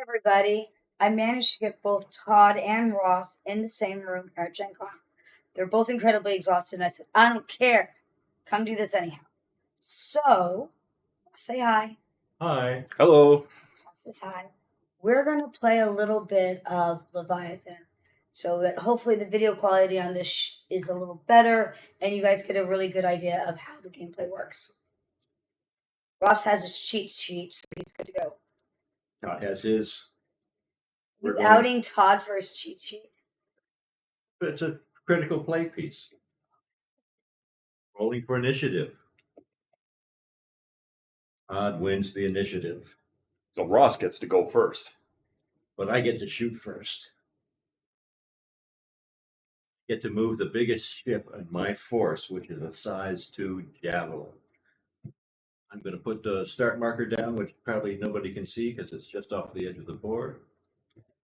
Everybody, I managed to get both Todd and Ross in the same room here at GenCon. They're both incredibly exhausted, and I said, I don't care. Come do this anyhow. So, say hi. Hi. Hello. Ross says hi. We're going to play a little bit of Leviathan so that hopefully the video quality on this is a little better and you guys get a really good idea of how the gameplay works. Ross has his cheat sheet, so he's good to go. Todd has his. You outing Todd for his cheat sheet? It's a critical play piece. Rolling for initiative. Todd wins the initiative. So Ross gets to go first. But I get to shoot first. Get to move the biggest ship in my force, which is a size 2 javelin. I'm going to put the start marker down, which probably nobody can see because it's just off the edge of the board.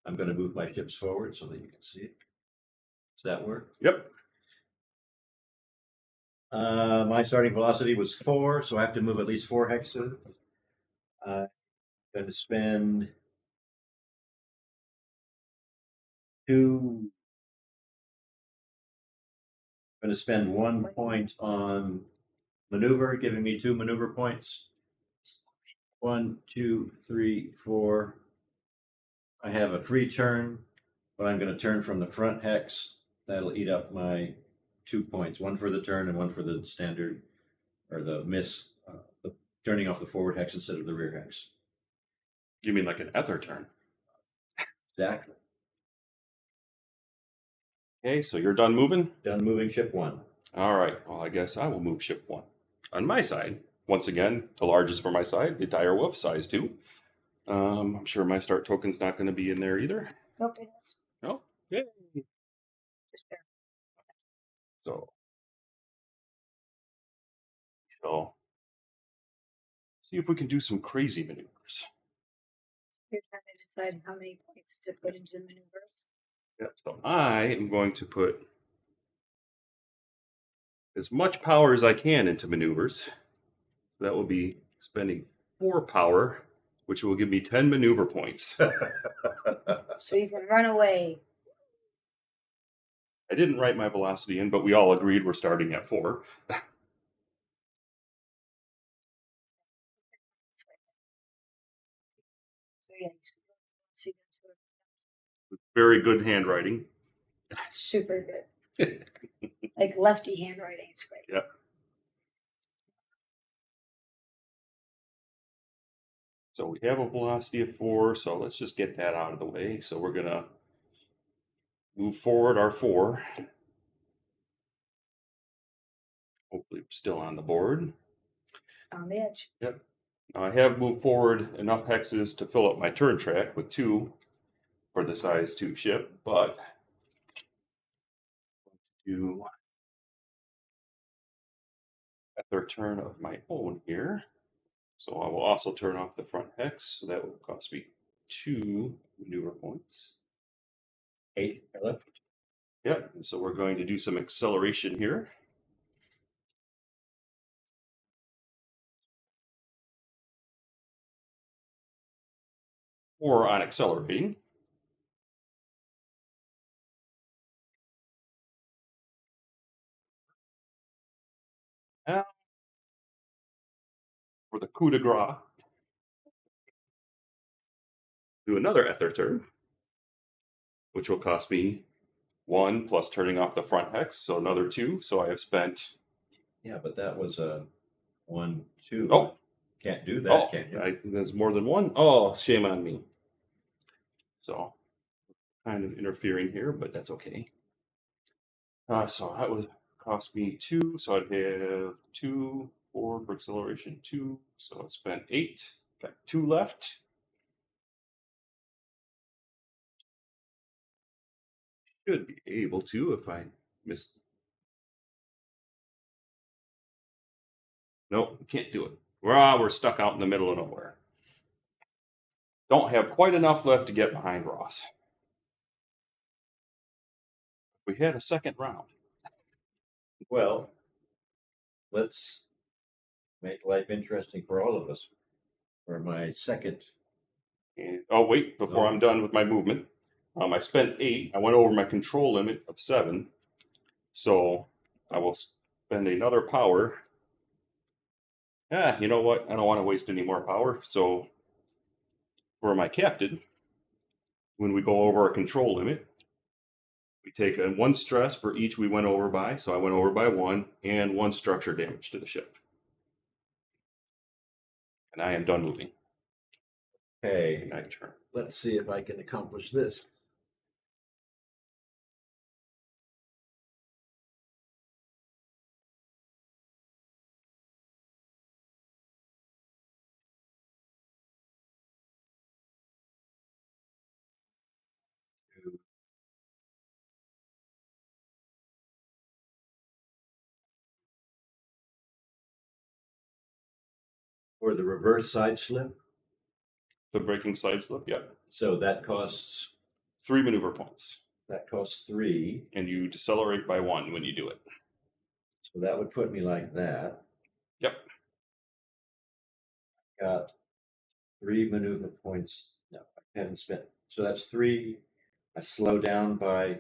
I'm going to move my ships forward so that you can see it. Does that work? Yep. My starting velocity was 4, so I have to move at least 4 hexes. I'm going to spend 2. I'm going to spend 1 point on maneuver, giving me 2 maneuver points. 1, 2, 3, 4. I have a free turn, but I'm going to turn from the front hex. That'll eat up my 2 points, 1 for the turn and 1 for the standard, or the miss, the turning off the forward hex instead of the rear hex. You mean like an ether turn? Exactly. Okay, so you're done moving? Done moving ship 1. All right. Well, I guess I will move ship 1. On my side, once again, the largest for my side, the dire wolf, size 2. I'm sure my start token's not going to be in there either. Nope, it is. No? Yay. Just there. So see if we can do some crazy maneuvers. You're trying to decide how many points to put into the maneuvers. Yep. So I am going to put as much power as I can into maneuvers. That will be spending 4 power, which will give me 10 maneuver points. So you can run away. I didn't write my velocity in, but we all agreed we're starting at 4. So yeah, you should see them. Very good handwriting. Super good. Like lefty handwriting. It's great. Yep. So we have a velocity of 4, so let's just get that out of the way. So we're going to move forward our 4. Hopefully we're still on the board. On the edge. Yep. Now I have moved forward enough hexes to fill up my turn track with 2 for the size 2 ship, but do a third turn of my own here. So I will also turn off the front hex, so that will cost me 2 maneuver points. 8 left. Yep, so we're going to do some acceleration here. Or on accelerating. Now, for the coup de grace, do another ether turn, which will cost me 1 plus turning off the front hex, so another 2. So I have spent. Yeah, but that was a 1, 2. Oh, can't do that, can you? There's more than 1. Oh, shame on me. So, kind of interfering here, but that's okay. So that would cost me 2. So I'd have 2, 4 for acceleration, 2. So I spent 8. Got 2 left. Should be able to if I missed. Nope, can't do it. We're stuck out in the middle of nowhere. Don't have quite enough left to get behind Ross. We had a second round. Well, let's make life interesting for all of us. For my second And, oh, wait, before I'm done with my movement, I spent 8. I went over my control limit of 7. So I will spend another power. You know what? I don't want to waste any more power. So for my captain, when we go over our control limit, we take a 1 stress for each we went over by. So I went over by 1 and 1 structure damage to the ship. And I am done moving. Okay, My turn. let's see if I can accomplish this. Or the reverse side slip. The breaking side slip, yep. So that costs 3 maneuver points. 3. And you decelerate by 1 when you do it. So that would put me like that. Yep. Got 3 maneuver points. No, I haven't spent. So that's 3. I slow down by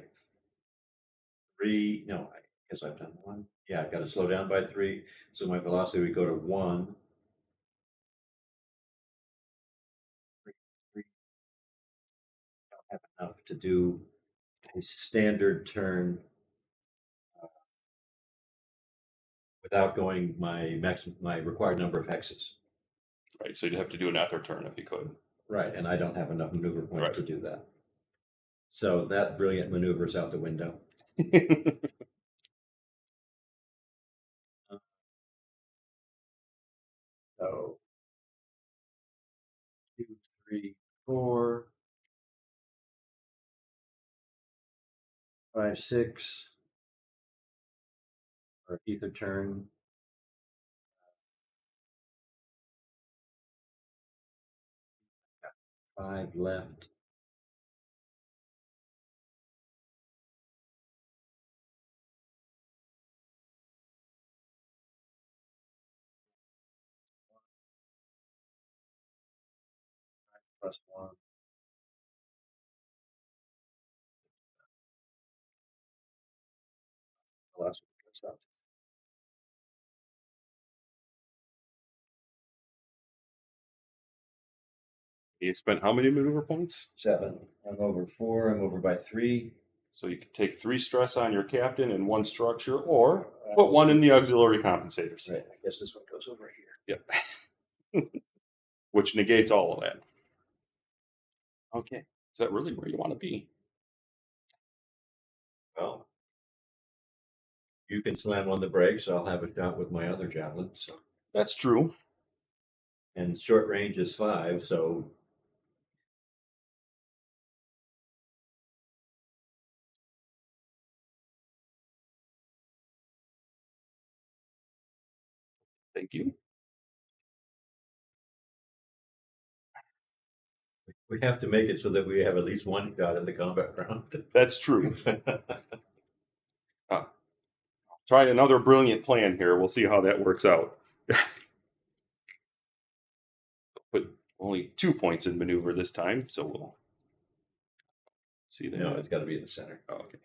3. No, I guess I've done 1. Yeah, I've got to slow down by 3. So my velocity would go to 1. 3. Don't have enough to do a standard turn without going my required number of hexes. Right. So you'd have to do an ether turn if you could. Right, and I don't have enough maneuver points Right. to do that. So that brilliant maneuver is out the window. So 2, 3, 4, 5, 6. Or ether turn. 5 left. +1. Velocity goes up. You spent how many maneuver points? 7. I'm over 4. I'm over by 3. So you could take 3 stress on your captain and 1 structure, or put 1 in the auxiliary compensators. Right. I guess this one goes over here. Yep. Which negates all of that. Okay. Is that really where you want to be? Well, you can slam on the brakes. I'll have a shot with my other javelin. So. That's true. And short range is 5, so. Thank you. We have to make it so that we have at least 1 shot in the combat round. That's true. Try another brilliant plan here. We'll see how that works out. Put only 2 points in maneuver this time, so we'll see that. No, it's got to be in the center. Oh, okay.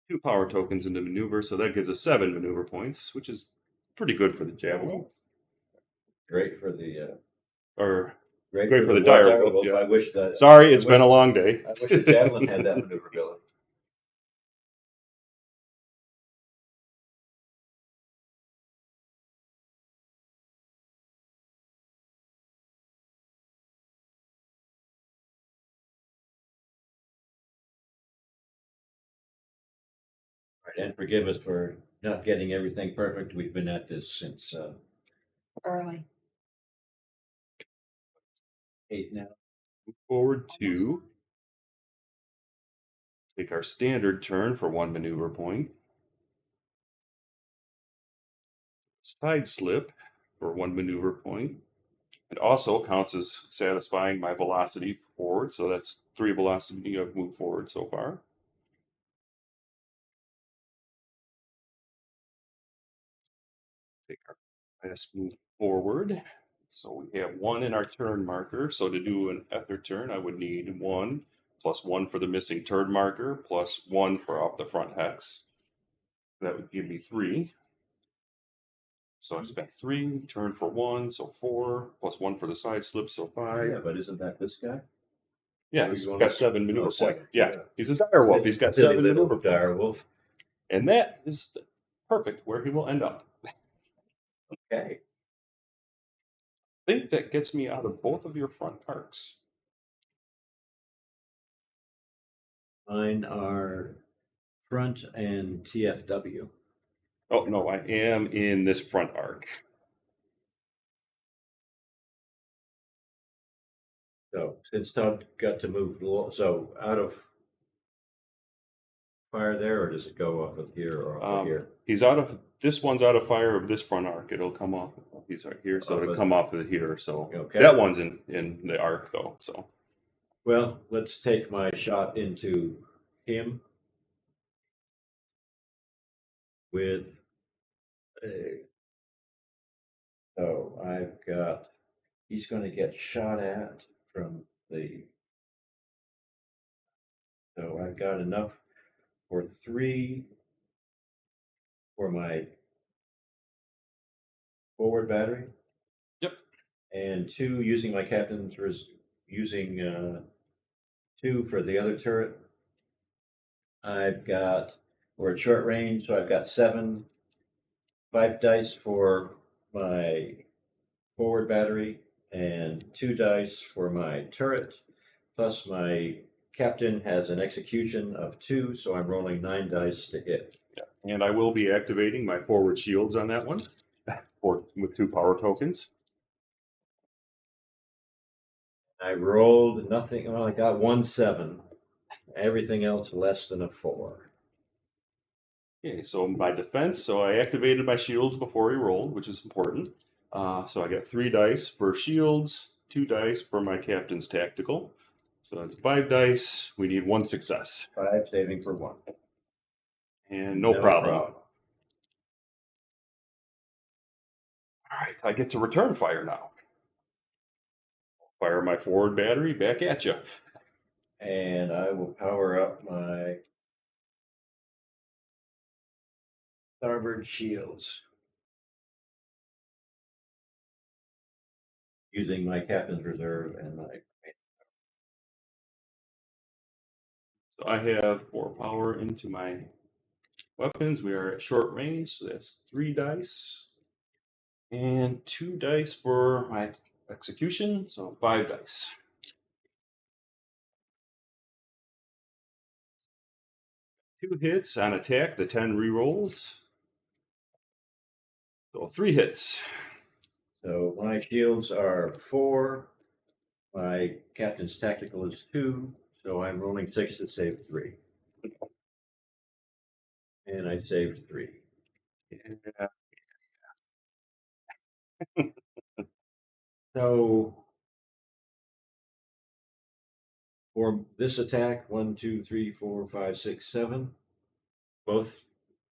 2 power tokens into maneuver, so that gives us 7 maneuver points, which is pretty good for the javelin. Great for the. Or Great for the dire dire wolf. wolf, yeah. I wish that. Sorry, it's been a long day. I wish the javelin had that maneuverability. Right, and forgive us for not getting everything perfect. We've been at this since Early. 8 now. Move forward 2. Take our standard turn for 1 maneuver point. Side slip for 1 maneuver point. It also counts as satisfying my velocity forward, so that's 3 velocity I've moved forward so far. Take our last move forward. So we have 1 in our turn marker. So to do an ether turn, I would need 1 plus 1 for the missing turn marker plus 1 for off the front hex. That would give me 3. So I spent 3, turn for 1, so 4, plus 1 for the side slip, so 5. Yeah, but isn't that this guy? Yeah, Or he's you wanna- got 7 maneuver Oh, points. 7, Yeah, yeah. he's a dire wolf. He's got Silly 7 little maneuver dire points. wolf. And that is perfect where he will end up. Okay. I think that gets me out of both of your front arcs. Mine are front and TFW. Oh, no, I am in this front arc. So since Todd got to move, so out of fire there, or does it go off of here or off of here? He's out of, this one's out of fire of this front arc. It'll come off, he's right here, so it'll come off of here. So Okay. that one's in the arc though, so. Well, let's take my shot into him with a. So I've got, he's going to get shot at from the. So I've got enough for 3 for my forward battery. Yep. And 2 using my captain's using 2 for the other turret. I've got, we're at short range, so I've got 5 dice for my forward battery and 2 dice for my turret. Plus my captain has an execution of 2, so I'm rolling 9 dice to hit. Yeah. And I will be activating my forward shields on that one with 2 power tokens. I rolled nothing, well, I got 1 7. Everything else less than a 4. Okay, so my defense, so I activated my shields before he rolled, which is important. So I got 3 dice for shields, 2 dice for my captain's tactical. So that's 5 dice. We need 1 success. 5 saving for 1. And no problem. All right, I get to return fire now. Fire my forward battery back at you. And I will power up my starboard shields using my captain's reserve and my. So I have 4 power into my weapons. We are at short range, so that's 3 dice. And 2 dice for my execution, so 5 dice. 2 hits on attack, the 10 rerolls. So 3 hits. So my shields are 4. My captain's tactical is 2. So I'm rolling 6 to save 3. And I saved 3. Yeah. So for this attack, 1, 2, 3, 4, 5, 6, 7, both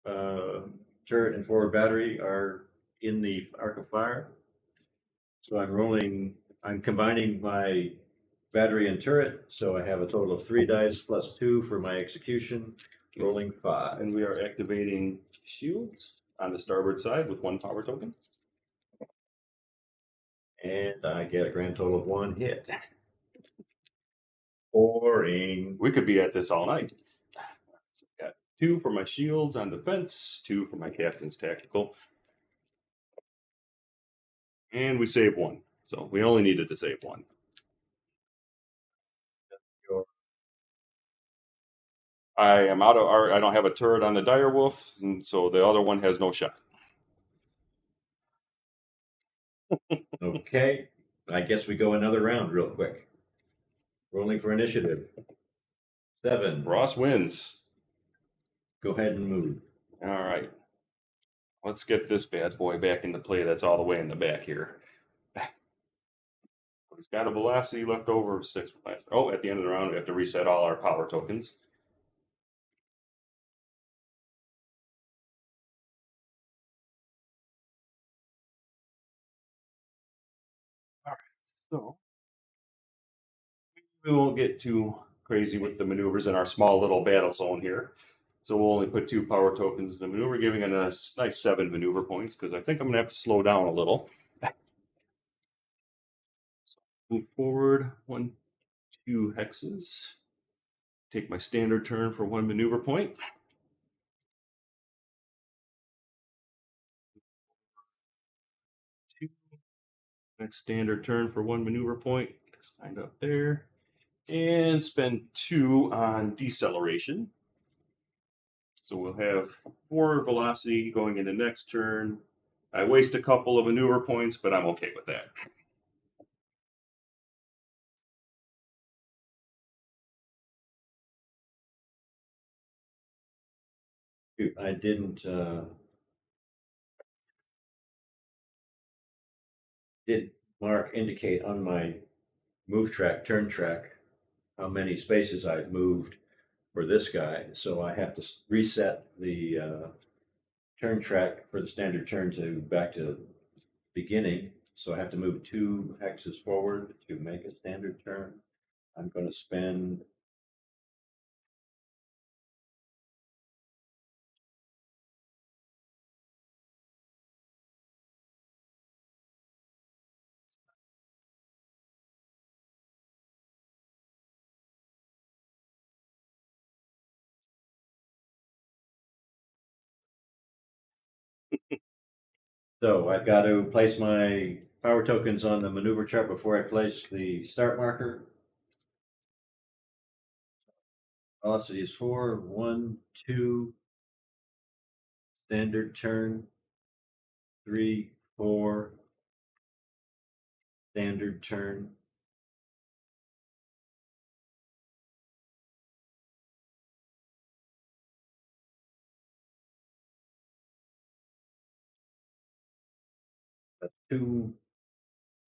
turret and forward battery are in the arc of fire. So I'm combining my battery and turret, so I have a total of 3 dice plus 2 for my execution, rolling 5. And we are activating shields on the starboard side with 1 power token. And I get a grand total of 1 hit. Boring. We could be at this all night. So I got 2 for my shields on defense, 2 for my captain's tactical. And we save 1. So we only needed to save 1. I am out of I don't have a turret on the dire wolf, and so the other one has no shot. Okay, I guess we go another round real quick. Rolling for initiative. 7. Ross wins. Go ahead and move. All right. Let's get this bad boy back into play. That's all the way in the back here. He's got a velocity left over of 6. Oh, at the end of the round, we have to reset all our power tokens. So we won't get too crazy with the maneuvers in our small little battle zone here. So we'll only put 2 power tokens in the maneuver, giving it a nice 7 maneuver points, because I think I'm going to have to slow down a little. So move forward 1, 2 hexes. Take my standard turn for 1 maneuver point. Two. Next standard turn for 1 maneuver point. Just kind of up there. And spend 2 on deceleration. So we'll have 4 velocity going into next turn. I waste a couple of maneuver points, but I'm okay with that. I didn't did Mark indicate on my move track, turn track, how many spaces I've moved for this guy. So I have to reset the turn track for the standard turn to back to beginning. So I have to move 2 hexes forward to make a standard turn. I'm going to spend so I've got to place my power tokens on the maneuver chart before I place the start marker. Velocity is 4, 1, 2, standard turn, 3, 4, standard turn. That's 2,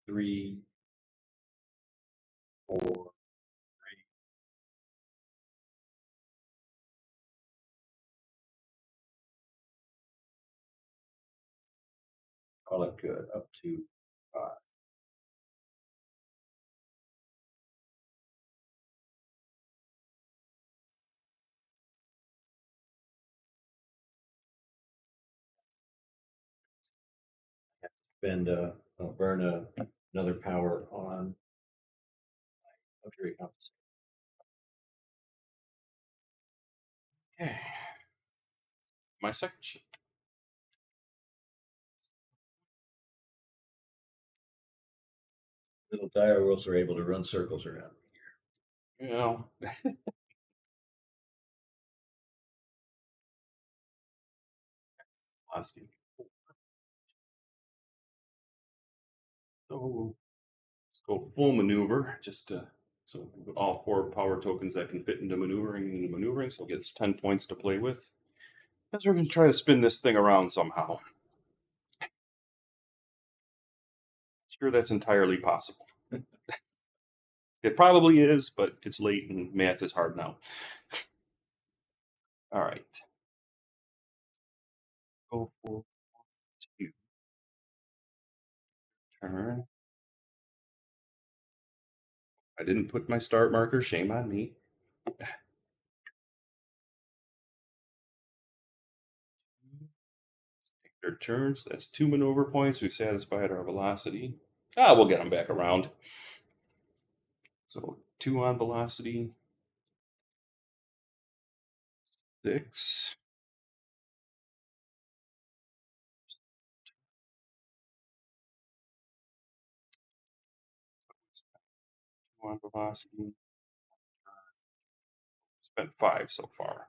3, 4. Call it good, up to 5. Spend I'll burn another power on luxury compensation. Okay. My second ship. Little dire wolves are able to run circles around. You know. Velocity. So let's go full maneuver, just to, so all 4 power tokens that can fit into maneuvering, so it gets 10 points to play with. As we're going to try to spin this thing around somehow. Sure, that's entirely possible. It probably is, but it's late and math is hard now. All right. Go for 2. Turn. I didn't put my start marker, shame on me. Standard turns, that's 2 maneuver points. We've satisfied our velocity. We'll get them back around. So 2 on velocity. 6. 2 on velocity. Spent 5 so far.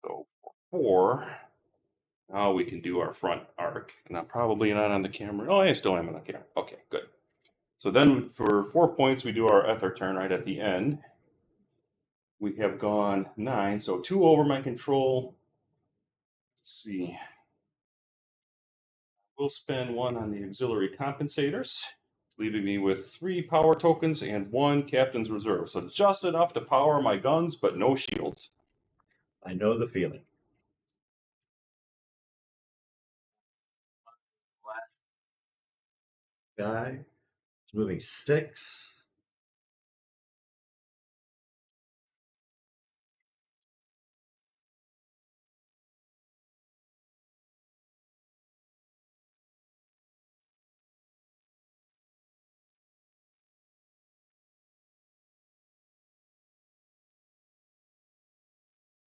So for 4, now we can do our front arc. And I'm probably not on the camera. Oh, I still am on the camera. Okay, good. So then for 4 points, we do our ether turn right at the end. We have gone 9, so 2 over my control. Let's see. We'll spend 1 on the auxiliary compensators, leaving me with 3 power tokens and 1 captain's reserve. So just enough to power my guns, but no shields. I know the feeling. Guy, moving 6.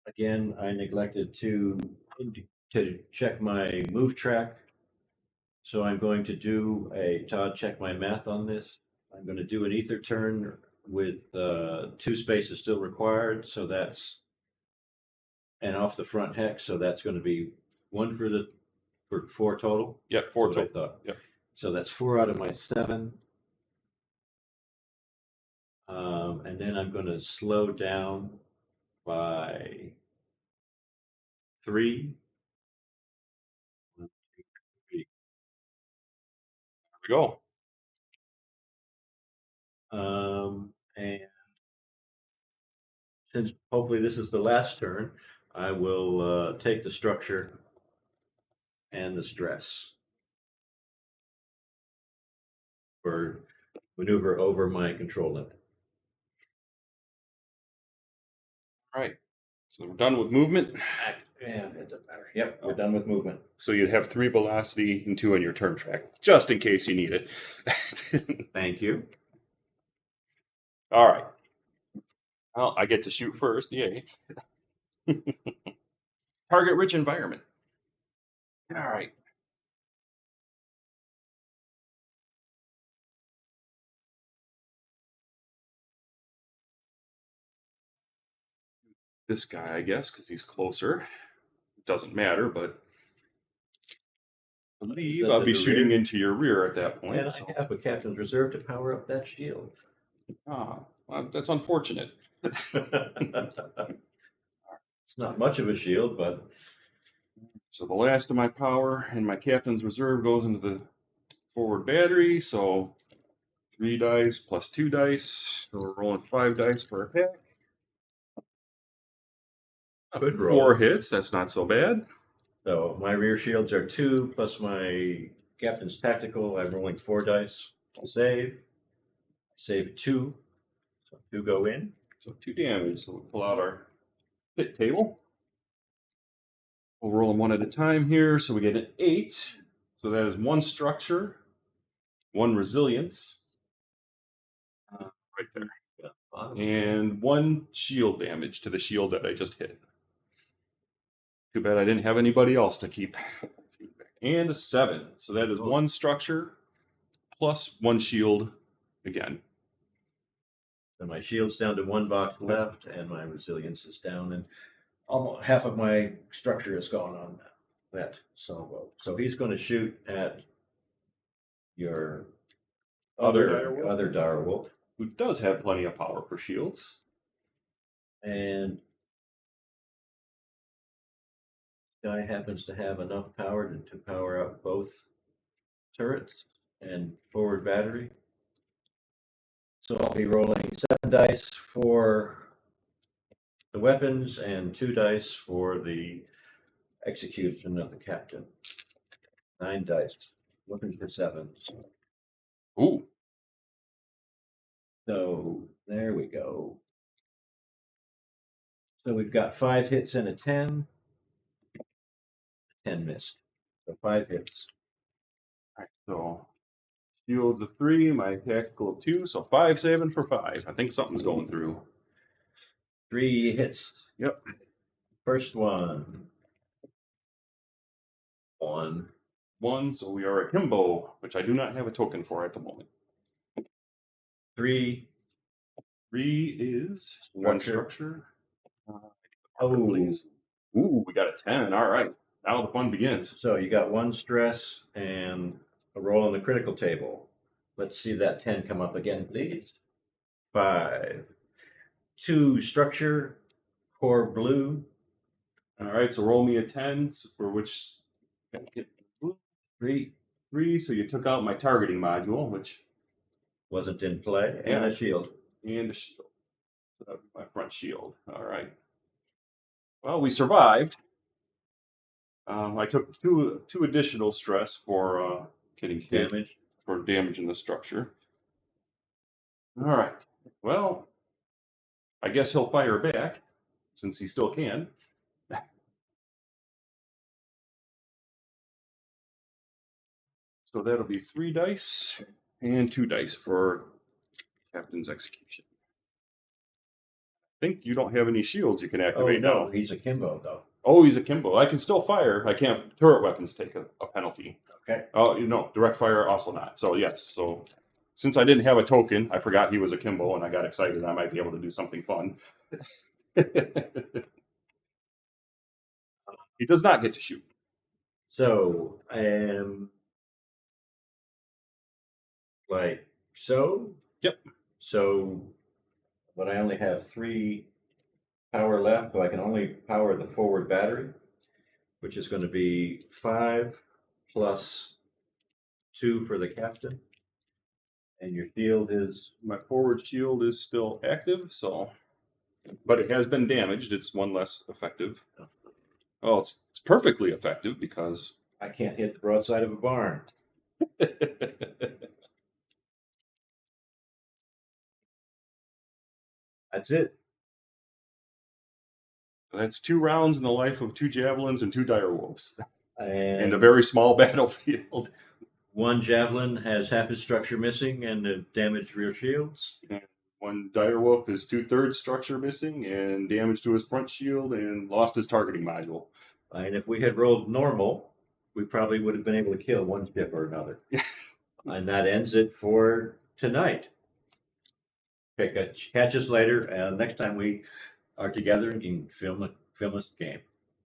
Again, I neglected to check my move track. So I'm going to do Todd, check my math on this. I'm going to do an ether turn with 2 spaces still required. So that's, and off the front hex. So that's going to be 1 for 4 total. Yep, 4 That's what I total. thought. Yep. So that's 4 out of my 7. And then I'm going to slow down by 3. There we go. And since hopefully this is the last turn, I will take the structure and the stress for maneuver over my control limit. All right. So we're done with movement. Yeah, it doesn't matter. Yep, we're done with movement. So you'd have 3 velocity and 2 on your turn track, just in case you need it. Thank you. All right. Well, I get to shoot first. Yay. Target rich environment. All right. This guy, I guess, because he's closer. It doesn't matter, but I believe I'll be shooting into your rear at that point. And I have a captain's reserve to power up that shield. Ah, well, that's unfortunate. It's not much of a shield, but So the last of my power and my captain's reserve goes into the forward battery. So 3 dice plus 2 dice. So we're rolling 5 dice per attack. good roll. 4 hits. That's not so bad. So my rear shields are 2 plus my captain's tactical. I'm rolling 4 dice to save. Save 2. So 2 go in. So 2 damage. So we'll pull out our hit table. We'll roll them one at a time here. So we get an 8. So that is 1 structure, 1 resilience. Right there. Yeah. And 1 shield damage to the shield that I just hit. Too bad I didn't have anybody else to keep. And a 7. So that is 1 structure plus 1 shield again. And my shield's down to 1 box left, and my resilience is down, and almost half of my structure is gone on that. So he's going to shoot at your other direwolf, who does have plenty of power for shields. and guy happens to have enough power to power up both turrets and forward battery. So I'll be rolling 7 dice for the weapons and 2 dice for the execution of the captain. 9 dice, looking for 7s. Ooh. So there we go. So we've got 5 hits and a 10. 10 missed. So 5 hits. All right, so shields of 3, my tactical of 2, so 5 saving for 5. I think something's going through. 3 hits. Yep. First one. 1. 1, so we are at Himbo, which I do not have a token for at the moment. 3. 3 is 1 structure. Oh, please. Ooh, we got a 10. All right. Now the fun begins. so you got 1 stress and a roll on the critical table. Let's see that 10 come up again, please. 5. 2 structure, core blue. All right, so roll me a 10 for which 3 3. So you took out my targeting module, which wasn't in play, and a shield. And a shield. So that would be my front shield. All right. Well, we survived. I took two additional stress for getting hit, Damage. for damage in the structure. All right. Well, I guess he'll fire back since he still can. So that'll be 3 dice and 2 dice for Captain's Execution. I think you don't have any shields you can Oh, activate no, now. he's a Kimbo, though. Oh, he's a Kimbo. I can still fire. I can't. Turret weapons take a penalty. Okay. Oh, direct fire also not. So yes. So since I didn't have a token, I forgot he was a Kimbo, and I got excited I might be able to do something fun. He does not get to shoot. So, like so? Yep. So, but I only have 3 power left, so I can only power the forward battery, which is going to be 5 plus 2 for the captain. And your shield is My forward shield is still active, so, but it has been damaged. It's 1 less effective. Oh, it's perfectly effective because I can't hit the broadside of a barn. That's it. that's 2 rounds in the life of 2 javelins and 2 direwolves And in a very small battlefield. 1 javelin has half its structure missing and the damaged rear shields. And 1 direwolf is 2/3 structure missing and damage to his front shield and lost his targeting module. And if we had rolled normal, we probably would have been able to kill 1 ship or another. And that ends it for tonight. Okay, catch us later. Next time we are together and can film this game.